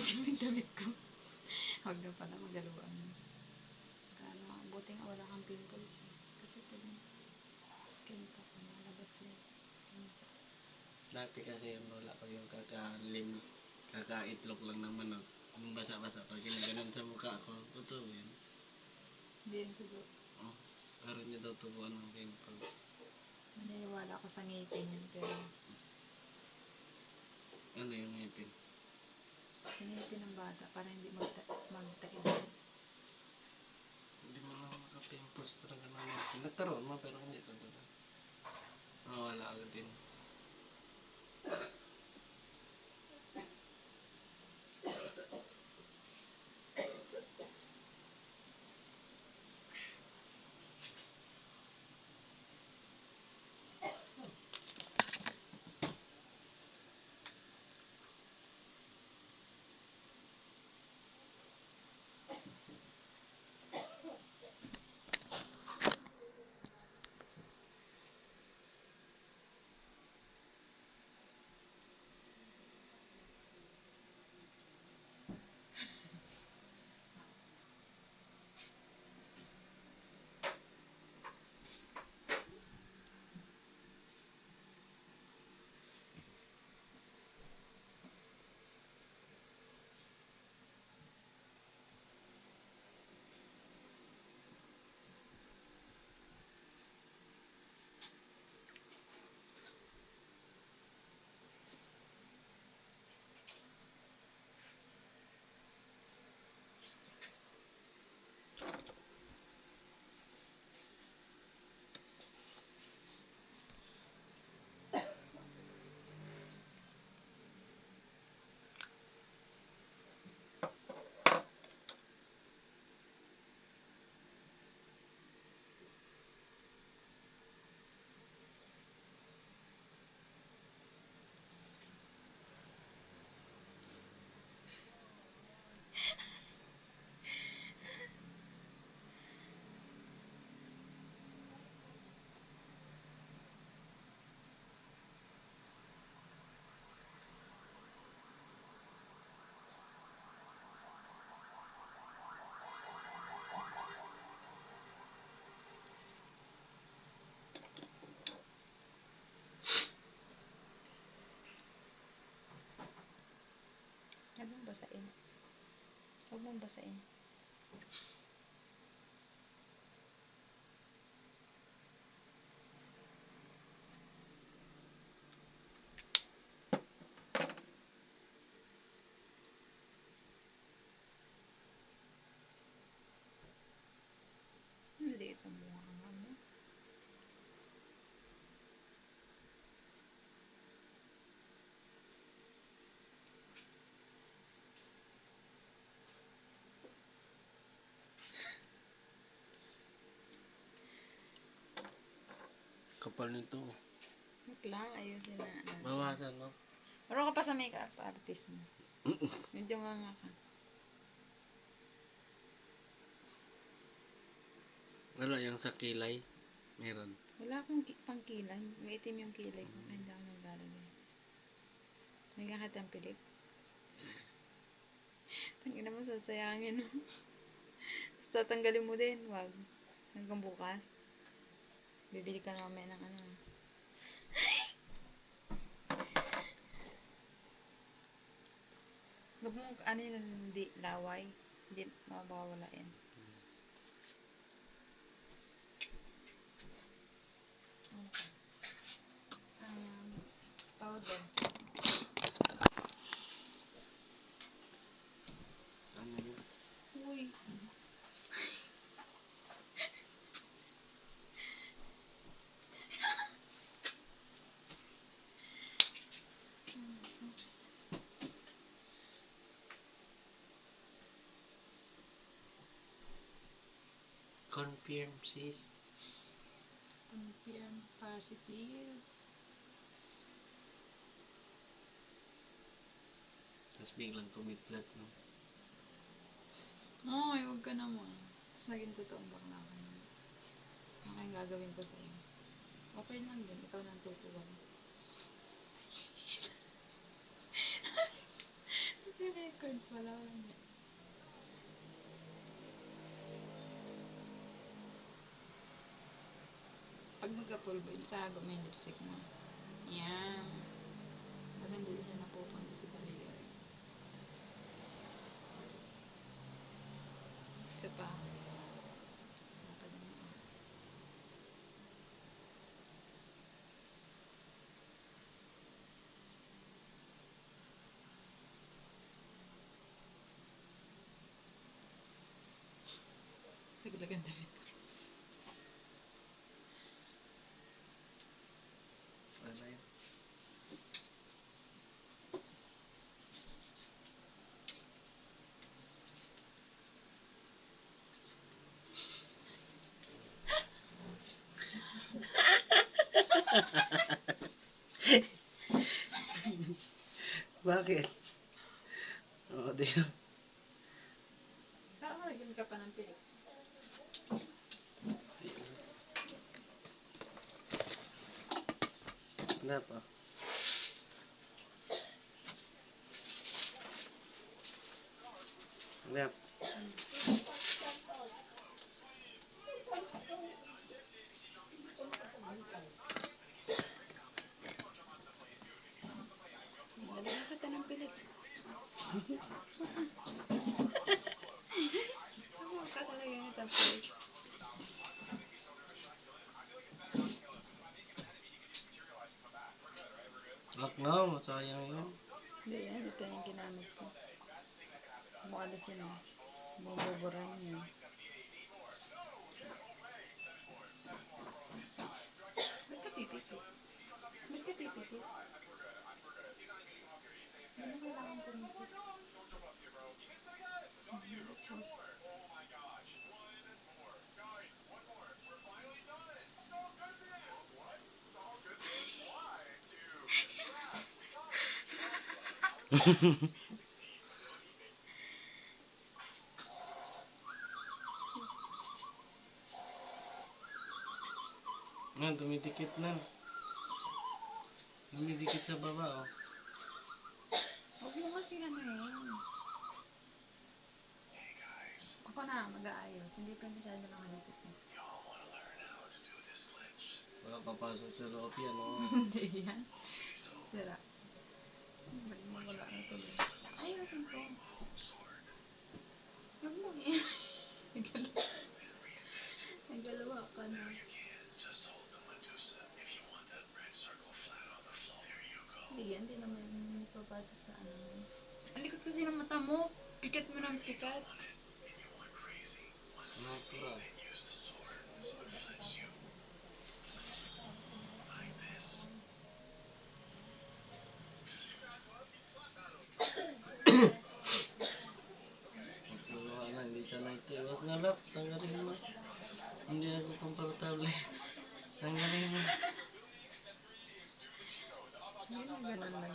maitim yung damit ko. Huwag na pala magaluan. Buti nga wala kang pimples eh. Kasi pag kinita ko malabas na Dati kasi yung lola ko yung kakaitlog lang ng manok. Yung basa-basa pag ginaganon sa mukha ko. Totoo yun. hindi yun tulo. Oh, pero niya daw tubuan ng pimple. Naniniwala ako sa ngipin yun pero Ano yung ngipin? yung ngipin ng bata para hindi magtaid. Hindi mo naman maka-pimples talaga ng ngipin. Nagkaroon mo pero hindi talaga. Wala agad din. Huwag mong basain. Huwag mong basain. Maliit ang mukha mo. Kapal nito. Wait lang, ayusin na. Bawasan mo. Marunong ka pa sa makeup artist mo. Medyo nga ka. Wala yung sa kilay. Meron. Wala akong pangkilay. Maitim yung kilay ko. Ay, hindi ako naglalagay. Nagkakit ang pilik. Tangina mo, sasayangin. Tapos tatanggalin mo din. Wag. Hanggang bukas. Bibili ka namin ng ano. Huwag mo, ano yun, hindi, laway. Hindi, mabawala yan. Okay. Powder. Ano yun? Uy. Confirm sis. Confirm positive. Tapos biglang kumitlat, no? Ay, huwag ka naman. Tapos naging totoong bakla ka na. Ano kayong gagawin ko sa'yo? Okay lang din. Ikaw nang tutuwa. Record pala. Pag mag-apple ba, itago mo yung lipstick mo. Yan. Ba't hindi siya napupunta sa daliri? Ito pa. Dapat mo. Taglagan damit ko. Wala yun. Bakit? Oo, di ba? Lagyan ka pa ng pilik. Wala pa. Wala. Lagyan ka ta ng pilik. Ano ka talaga yung pilik? Wag na, masayang yun. Hindi yan, ito yung ginamit ko. Mukha na sila. Bububurahin yun. Ba't ka pipipit? Ba't ka pipipit? Ano kailangan pumipit? Yan, dumidikit na. Dumidikit sa baba, oh. Huwag mo kasi ano yun. Ako na, mag-aayos. Hindi pa masyado nakalipit eh. Wala papasok sa loob yan, oh. Hindi yan. Sira. Ba't mo wala na tuloy? Ayusin ko. Huwag mo eh. Nagalawa ka na. Hindi yan, hindi naman papasok sa ano. Ang likot kasi ng mata mo. Pikat mo ng pikat. Natural. Magtulungan na, hindi siya naiti. Huwag na lap, tanggalin mo. Hindi ako komportable. Tanggalin mo. Hindi na ganun na